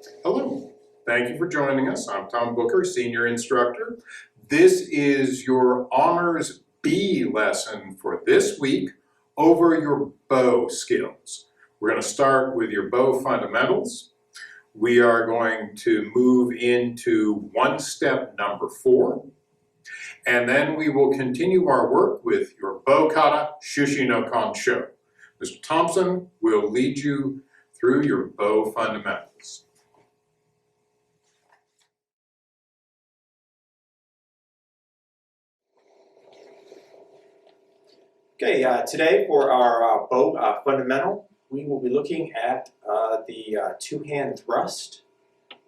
Hello, thank you for joining us. I'm Tom Booker, Senior Instructor. This is your Honors B lesson for this week over your bow skills. We're going to start with your bow fundamentals. We are going to move into one-step number 4. And then we will continue our work with your bow kata, Shushi-No-Kon-Sho. Mr. Thompson will lead you through your bow fundamentals. Okay, today for our bow fundamental, we will be looking at the two-hand thrust,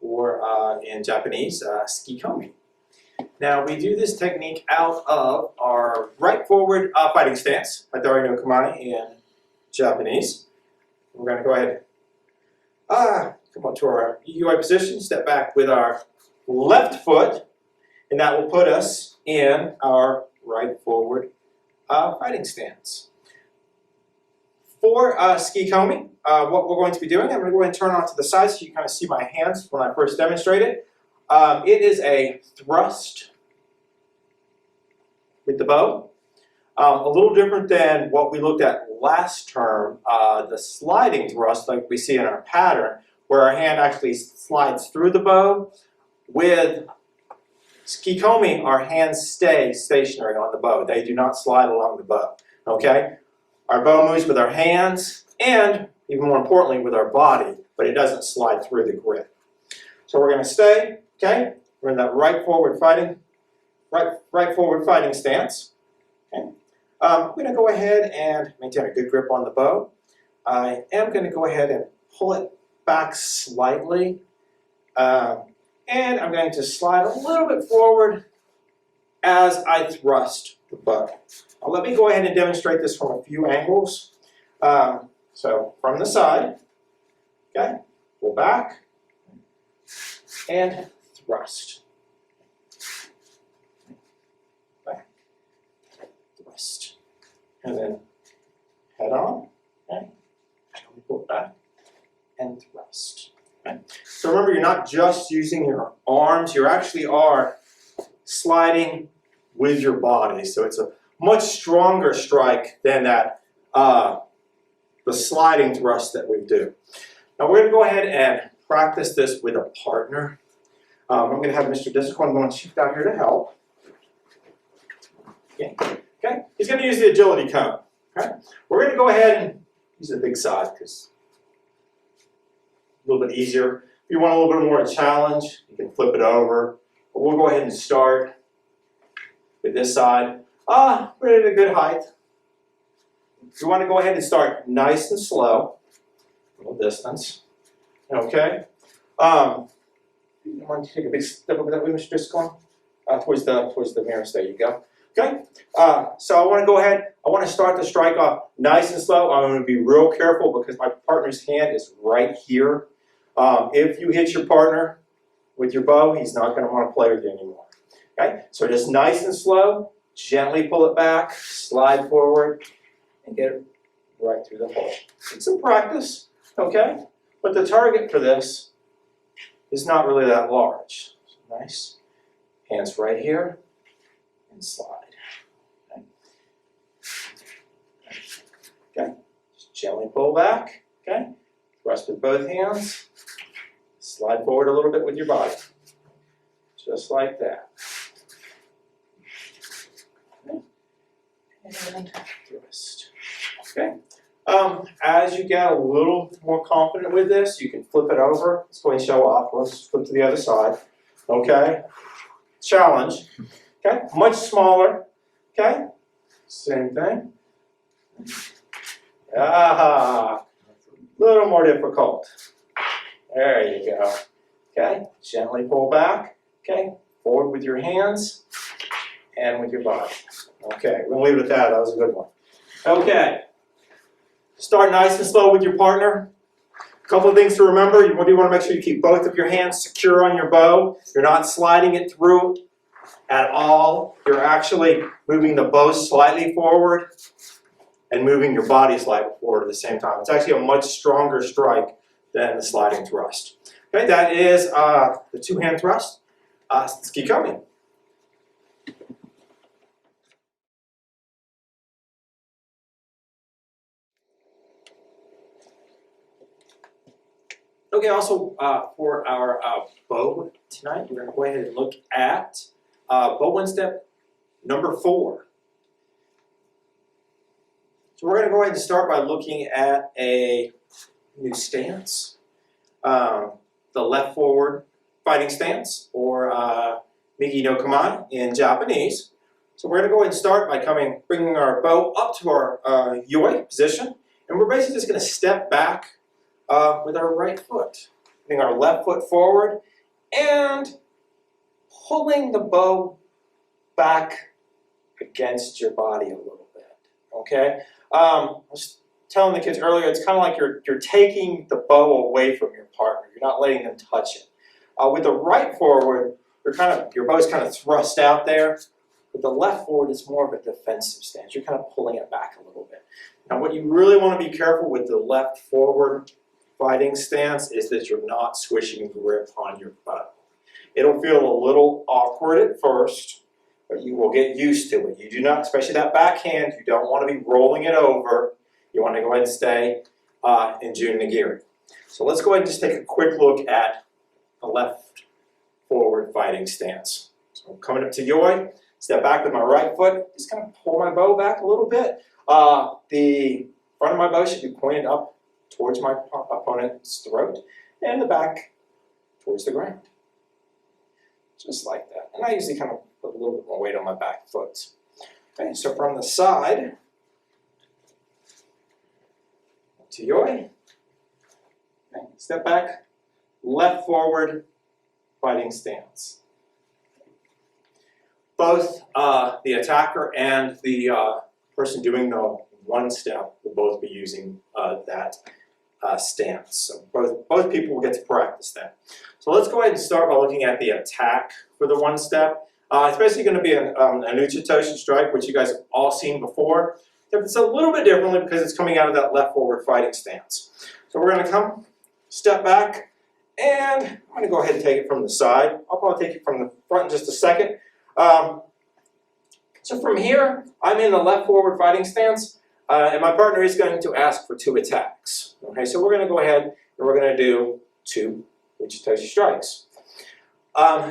or in Japanese, Tsuke-Komi. Now, we do this technique out of our right forward fighting stance, Hatari no Kamae in Japanese. We're going to go ahead come up to our UI position, step back with our left foot, and that will put us in our right forward fighting stance. For Tsuke-Komi, what we're going to be doing, I'm going to go ahead and turn on to the side so you can kind of see my hands when I first demonstrate it. It is a thrust with the bow. A little different than what we looked at last term, the sliding thrust like we see in our pattern, where our hand actually slides through the bow. With Tsuke-Komi, our hands stay stationary on the bow. They do not slide along the bow. Okay? Our bow moves with our hands and, even more importantly, with our body, but it doesn't slide through the grip. So we're going to stay. Okay? We're in that right forward fighting stance. Okay? I'm going to go ahead and maintain a good grip on the bow. I am going to go ahead and pull it back slightly. And I'm going to slide a little bit forward as I thrust the bow. Now let me go ahead and demonstrate this from a few angles. So from the side, okay, pull back and thrust. Back, thrust. And then head on, okay, pull back and thrust. Okay. So remember, you're not just using your arms, you actually are sliding with your body. So it's a much stronger strike than that the sliding thrust that we do. Now we're going to go ahead and practice this with a partner. I'm going to have Mr. Discipline going to shoot down here to help. Okay. Okay. He's going to use the agility cone. Okay. We're going to go ahead and use the big side because a little bit easier. If you want a little bit more of a challenge, you can flip it over. But we'll go ahead and start with this side. We're at a good height. You want to go ahead and start nice and slow. A little distance. Okay. You want to take a big step over that way, Mr. Driscoll? Towards the mirrors. There you go. Okay. So I want to go ahead. I want to start the strike off nice and slow. I'm going to be real careful because my partner's hand is right here. If you hit your partner with your bow, he's not going to want to play with you anymore. Okay? So just nice and slow, gently pull it back, slide forward, and get it right through the hole. Take some practice, okay? But the target for this is not really that large. So nice. Hands right here, and slide. Okay? Okay? Just gently pull back, okay? Thrust with both hands. Slide forward a little bit with your body. Just like that. Okay. And thrust. Okay. As you get a little more confident with this, you can flip it over. Let's go ahead and show off. Let's flip to the other side. Okay. Challenge. Okay. Much smaller. Okay. Same thing. A little more difficult. There you go. Okay, gently pull back. Okay, forward with your hands and with your body. Okay, we're going to leave it at that. That was a good one. Okay, start nice and slow with your partner. A couple of things to remember. You want to make sure you keep both of your hands secure on your bow. You're not sliding it through at all. You're actually moving the bow slightly forward and moving your body slightly forward at the same time. It's actually a much stronger strike than the sliding thrust. Okay, that is the two-hand thrust, Tsuke-Komi. Okay, also for our bow tonight, we're going to go ahead and look at bow one step number 4. So we're going to go ahead and start by looking at a new stance, the left forward fighting stance, or Migi no Kama in Japanese. So we're going to go ahead and start by bringing our bow up to our yoi position, and we're basically just going to step back with our right foot, putting our left foot forward and pulling the bow back against your body a little bit. Okay, I was telling the kids earlier, it's kind of like you're taking the bow away from your partner. You're not letting them touch it. With the right forward, your bow's kind of thrust out there. With the left forward, it's more of a defensive stance. You're kind of pulling it back a little bit. Now, what you really want to be careful with the left forward fighting stance is that you're not swishing grip on your bow. It'll feel a little awkward at first, but you will get used to it. You do not, especially that backhand, you don't want to be rolling it over. You want to go ahead and stay in Jun Nagiri. So let's go ahead and just take a quick look at the left forward fighting stance. So I'm coming up to yoi, step back with my right foot, just kind of pull my bow back a little bit. The front of my bow should be pointed up towards my opponent's throat, and the back towards the ground. Just like that. And I usually kind of put a little bit more weight on my back foot. Okay, so from the side, to yoi, okay, step back, left forward, fighting stance. Both the attacker and the person doing the one step will both be using that stance. So both people will get to practice that. So let's go ahead and start by looking at the attack for the one step. It's basically going to be an Uchi-Otoshi strike, which you guys have all seen before. It's a little bit differently because it's coming out of that left forward fighting stance. So we're going to come, step back, and I'm going to go ahead and take it from the side. I'll probably take it from the front in just a second. So from here, I'm in the left forward fighting stance, and my partner is going to ask for 2 attacks. Okay, so we're going to go ahead and we're going to do 2 Uchi-Otoshi strikes.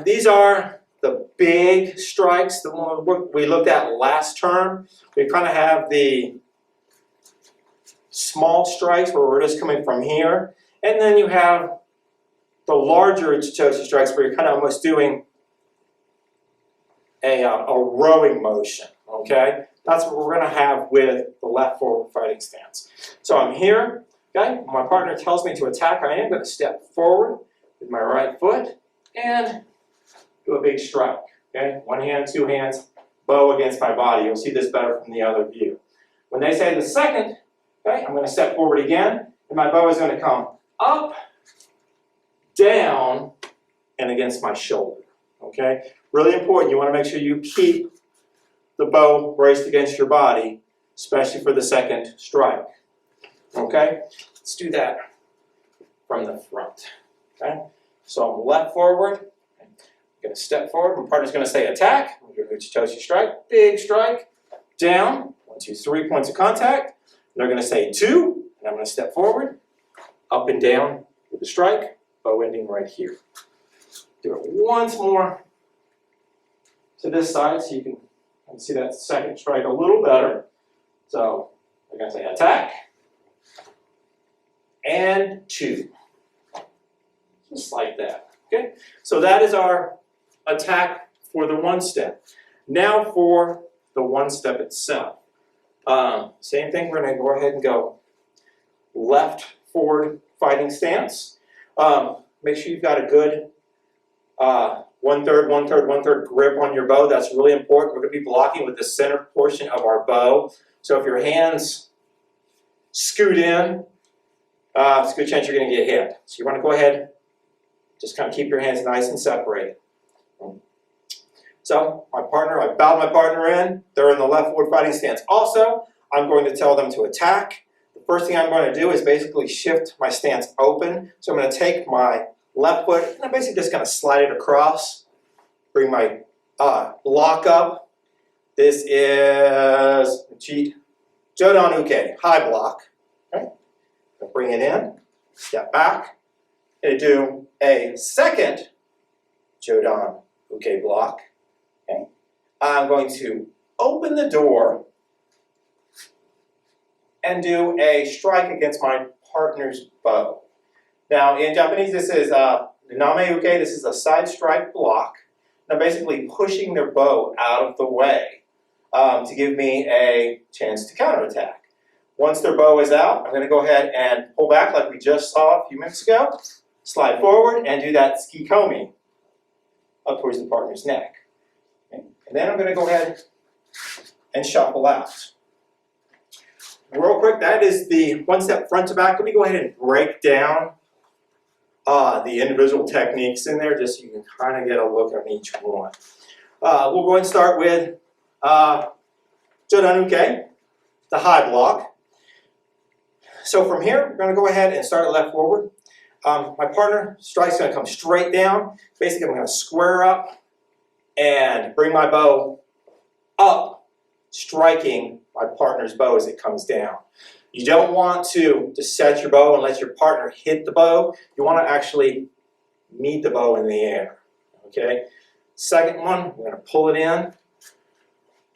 These are the big strikes, the one we looked at last term. We kind of have the small strikes where we're just coming from here, and then you have the larger Uchi-Otoshi strikes where you're kind of almost doing a rowing motion, okay? That's what we're going to have with the left forward fighting stance. So I'm here, okay? My partner tells me to attack. I am going to step forward with my right foot and do a big strike, okay? 1 hand, 2 hands, bow against my body. You'll see this better from the other view. When they say the second, okay, I'm going to step forward again, and my bow is going to come up, down, and against my shoulder, okay? Really important. You want to make sure you keep the bow braced against your body, especially for the second strike, okay? Let's do that from the front, okay? So I'm left forward. I'm going to step forward. My partner's going to say attack. I'm going to do Uchi-Otoshi strike, big strike, down, 1, 2, 3 points of contact. And they're going to say 2, and I'm going to step forward, up and down with the strike, bow ending right here. Do it once more to this side so you can see that second strike a little better. So I'm going to say attack, and 2. Just like that, okay? So that is our attack for the one step. Now for the one step itself. Same thing, we're going to go ahead and go left forward fighting stance. Make sure you've got a good 1/3, 1/3, 1/3 grip on your bow. That's really important. We're going to be blocking with the center portion of our bow. So if your hands scoot in, it's a good chance you're going to get hit. So you want to go ahead, just kind of keep your hands nice and separated. So my partner, I bowed my partner in. They're in the left forward fighting stance. Also, I'm going to tell them to attack. The first thing I'm going to do is basically shift my stance open. So I'm going to take my left foot, and I'm basically just gonna slide it across, bring my block up. This is, cheat, Jodan Uke, high block. Okay? Bring it in, step back, and do a second Jodan Uke block. Okay? I'm going to open the door and do a strike against my partner's bow. Now in Japanese this is Name Uke, this is a side strike block. I'm basically pushing their bow out of the way to give me a chance to counterattack. Once their bow is out, I'm going to go ahead and pull back like we just saw a few minutes ago, slide forward and do that Tsuke-Komi up towards the partner's neck. Okay. And then I'm going to go ahead and shuffle out. Real quick, that is the one step front to back. Let me go ahead and break down the individual techniques in there just so you can kind of get a look on each one. We'll go ahead and start with Jodan Uke, the high block. So from here, we're going to go ahead and start left forward. My partner strike's going to come straight down. Basically, I'm going to square up and bring my bow up, striking my partner's bow as it comes down. You don't want to just set your bow and let your partner hit the bow. You want to actually meet the bow in the air. Okay. Second one, we're going to pull it in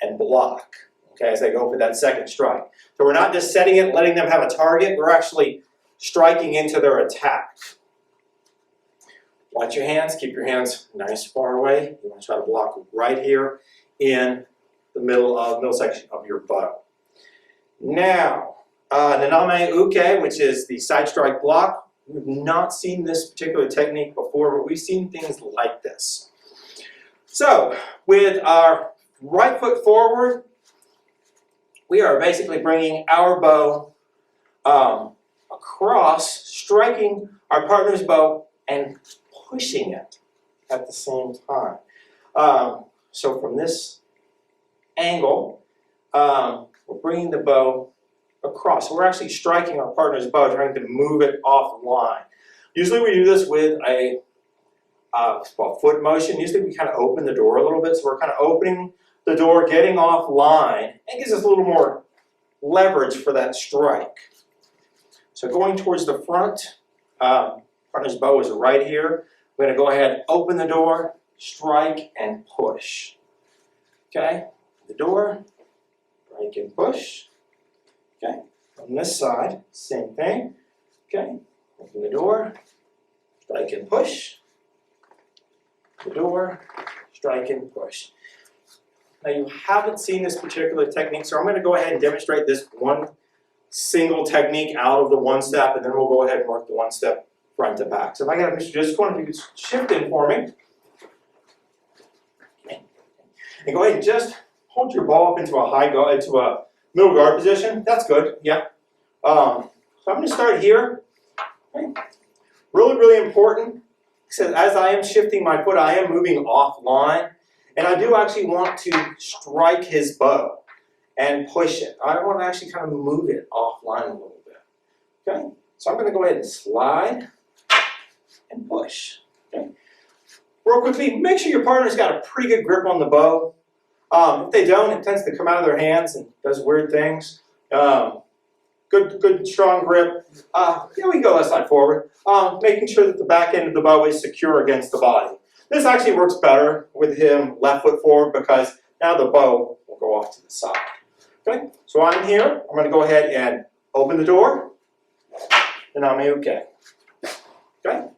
and block. Okay, as I go for that second strike. So we're not just setting it and letting them have a target. We're actually striking into their attack. Watch your hands. Keep your hands nice far away. You want to try to block right here in the middle section of your bow. Now, Naname Uke, which is the side strike block. We've not seen this particular technique before, but we've seen things like this. So, with our right foot forward, we are basically bringing our bow across, striking our partner's bow and pushing it at the same time. So from this angle, we're bringing the bow across. So we're actually striking our partner's bow, trying to move it off the line. Usually we do this with a foot motion. Usually we kind of open the door a little bit, so we're kind of opening the door, getting off line, and gives us a little more leverage for that strike. So going towards the front, partner's bow is right here. We're going to go ahead, open the door, strike, and push. Okay, the door, strike and push. Okay, on this side, same thing. Okay, open the door, strike and push. The door, strike and push. Now you haven't seen this particular technique, so I'm going to go ahead and demonstrate this one single technique out of the one step, and then we'll go ahead and work the one step front to back. So if I got Mr. Just-Kon, if you could shift in for me. Okay. And go ahead and just hold your ball up into a high guard, into a middle guard position. That's good, yeah. So I'm going to start here. Okay. Really, really important. Because as I am shifting my foot, I am moving offline. And I do actually want to strike his bow and push it. I want to actually kind of move it offline a little bit. Okay? So I'm going to go ahead and slide and push. Okay? Real quickly, make sure your partner's got a pretty good grip on the bow. If they don't, it tends to come out of their hands and does weird things. Good strong grip. Here we go, let's slide forward. Making sure that the back end of the bow is secure against the body. This actually works better with him left foot forward because now the bow will go off to the side. Okay, so I'm here. I'm going to go ahead and open the door. And I'm okay. Okay,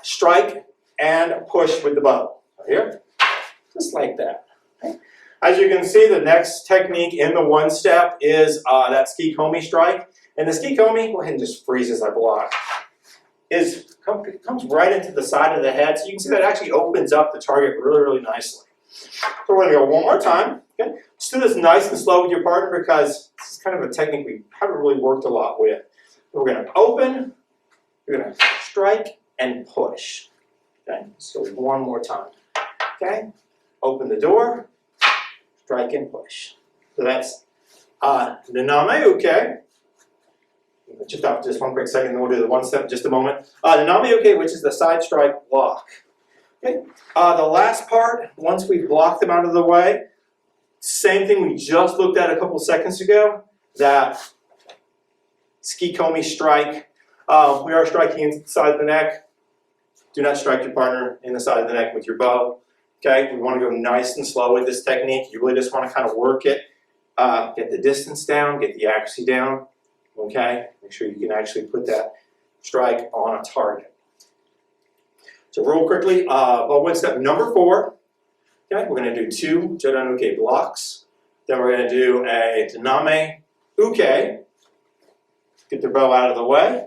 strike and push with the bow. Right here, just like that. Okay. As you can see, the next technique in the one step is that Tsuke-Komi strike. And the Tsuke-Komi, go ahead and just freeze as I block, comes right into the side of the head. So you can see that it actually opens up the target really, really nicely. So we're going to go one more time. Okay? Just do this nice and slow with your partner because this is kind of a technique we haven't really worked a lot with. We're going to open, we're going to strike and push. Okay? So one more time. Okay? Open the door, strike and push. So that's Naname Uke. let's shift off just one quick second, then we'll do the one step in just a moment. The Name-Uke, which is the side strike block. Okay. The last part, once we've blocked them out of the way, same thing we just looked at a couple seconds ago, that Tsuke-Komi strike. We are striking inside the neck. Do not strike your partner in the side of the neck with your bow. Okay, we want to go nice and slow with this technique. You really just want to kind of work it, get the distance down, get the accuracy down. Okay, make sure you can actually put that strike on a target. So real quickly, bow win step number 4. Okay, we're going to do 2 Jodan-Uke blocks. Then we're going to do a Name-Uke. Get the bow out of the way.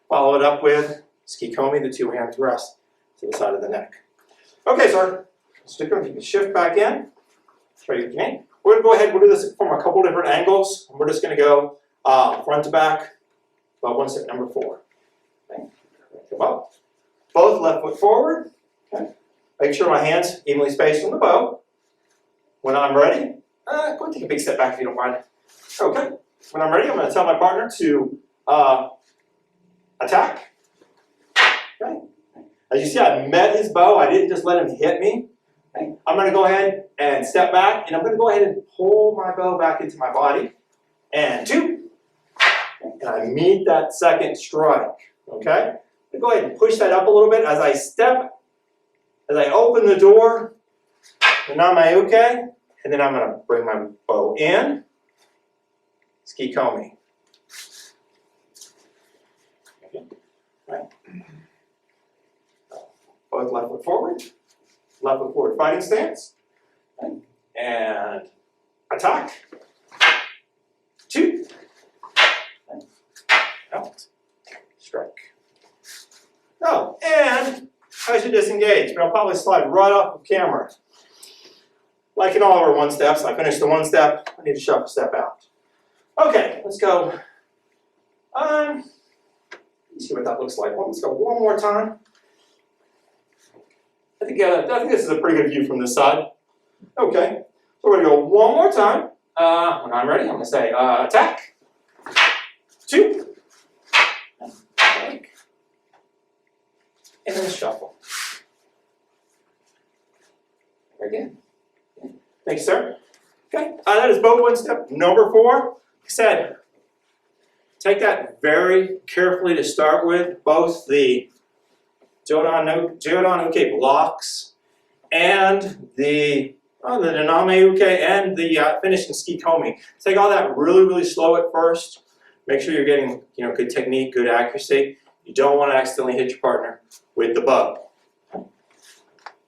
Follow it up with Tsuke-Komi, the 2-hand thrust to the side of the neck. Okay, sir. Stick with you can shift back in. Try your game. We're going to go ahead. We'll do this from a couple different angles. We're just going to go front to back. Bow win step number 4. Okay. Come up. Both left foot forward. Okay. Make sure my hands evenly spaced on the bow. When I'm ready, go and take a big step back if you don't mind. Okay. When I'm ready, I'm going to tell my partner to attack. Okay. As you see, I met his bow. I didn't just let him hit me. Okay. I'm going to go ahead and step back, and I'm going to go ahead and pull my bow back into my body. And 2. Okay. And I meet that second strike. Okay. I'm going to go ahead and push that up a little bit as I step, as I open the door, the Name-Uke, and then I'm going to bring my bow in. Tsuke-Komi. Okay. Right. Both left foot forward fighting stance. Okay. And attack. 2. Okay. Out. Strike. Oh, and I should disengage, but I'll probably slide right off of camera. Like in all of our 1 steps, I finished the 1 step, I need to shove a step out. Okay, let's go. Let's see what that looks like. Let's go one more time. I think this is a pretty good view from this side. Okay, so we're going to go one more time. When I'm ready, I'm going to say attack. 2. Break. And then shuffle. Again. Thanks, sir. Okay, that is bow win step number 4. Like I said, take that very carefully to start with, both the Jodan-Uke blocks and the Name-Uke and the finishing Tsuke-Komi. Take all that really, really slow at first. Make sure you're getting good technique, good accuracy. You don't want to accidentally hit your partner with the bow.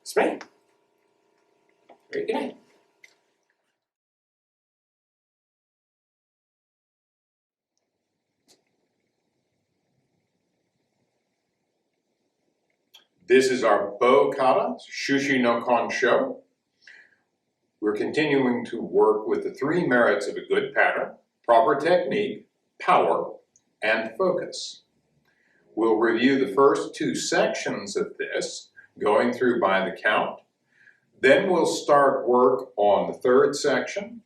It's me. Very good night. This is our bow kata, Shushi-No-Kon-Sho. We're continuing to work with the 3 merits of a good pattern: proper technique, power, and focus. We'll review the first 2 sections of this, going through by the count. Then we'll start work on the 3rd section.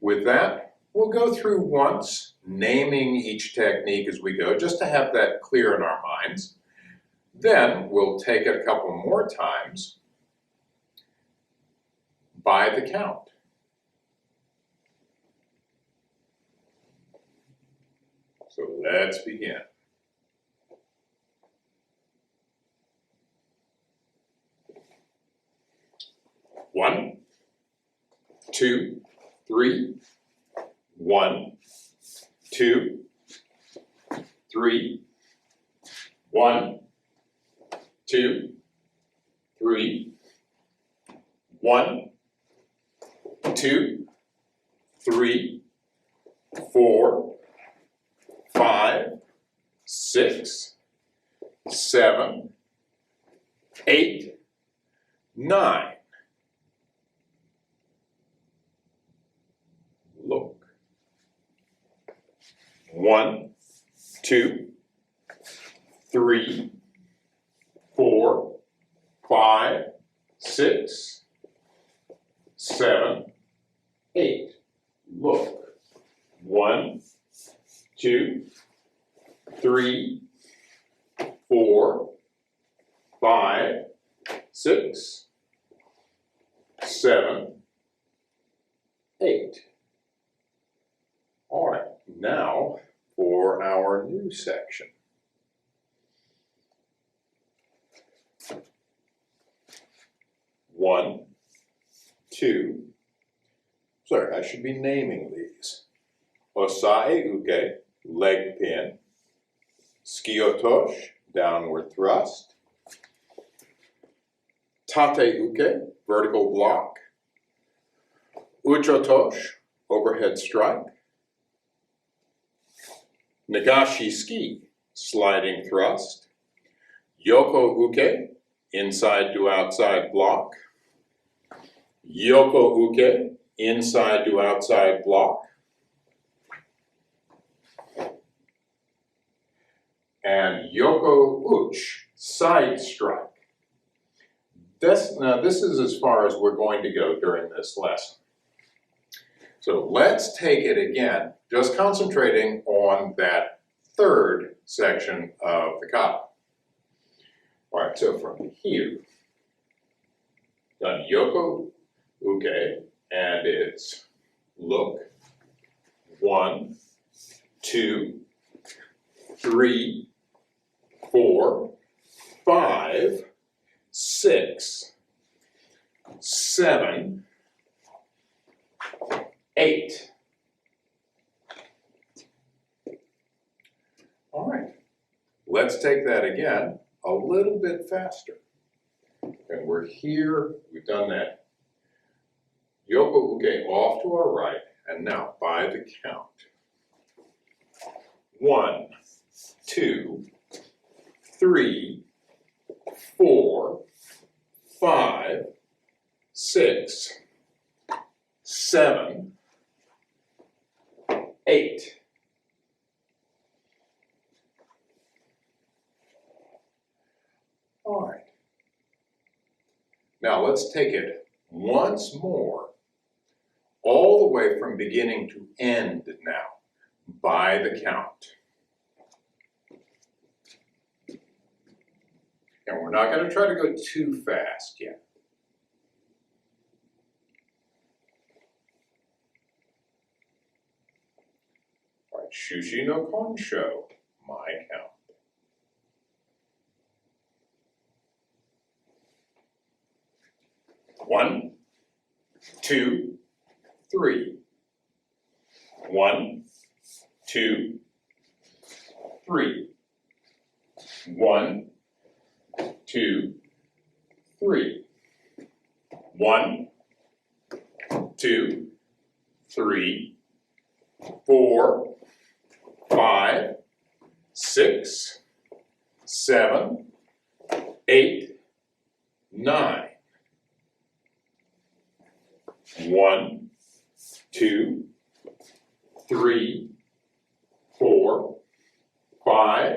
With that, we'll go through once, naming each technique as we go, just to have that clear in our minds. Then we'll take it a couple more times by the count. So let's begin. One, 2, 3. 1, 2, 3. 1, 2, 3. 1, 2, 3, 4, 5, 6, 7, 8, 9. Look. 1, 2, 3, 4, 5, 6, 7, 8. Look. 1, 2, 3, 4, 5, 6, 7, 8. All right, now for our new section. One, two, sorry, I should be naming these. Osae uke, leg pin. Ski-Otoshi, downward thrust. Tate uke, vertical block. Uchi-Otoshi, overhead strike. Nagashi ski, sliding thrust. Yoko uke, inside to outside block. Yoko uke, inside to outside block. And Yoko-Uchi, side strike. Now this is as far as we're going to go during this lesson. So let's take it again, just concentrating on that third section of the kata. All right, so from here, done Yoko uke, and it's look, 1, 2, 3, 4, 5, 6, 7, 8. All right, let's take that again a little bit faster. And we're here, we've done that. Yoko uke off to our right, and now by the count. 1, 2, 3, 4, 5, 6, 7, 8. All right. Now let's take it once more, all the way from beginning to end now, by the count. And we're not going to try to go too fast yet. All right, Shushi-No-Kon-Sho, my count. 1, 2, 3. 1, 2, 3. 1, 2, 3. 1, 2, 3, 4, 5, 6, 7, 8, 9. 1, 2, 3, 4, 5,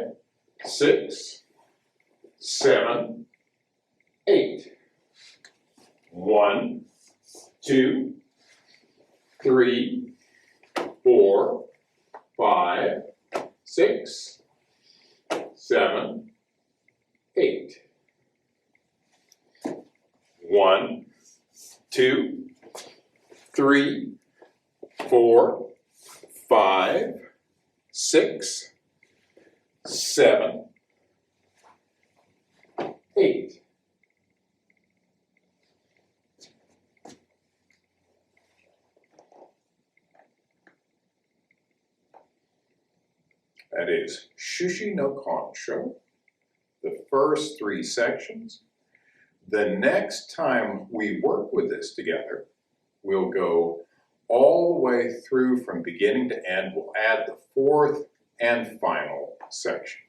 6, 7, 8. 1, 2, 3, 4, 5, 6, 7, 8. 1, 2, 3, 4, 5, 6, 7, 8. That is Shushi-No-Kon-Sho, the first 3 sections. The next time we work with this together, we'll go all the way through from beginning to end. We'll add the 4th and final section.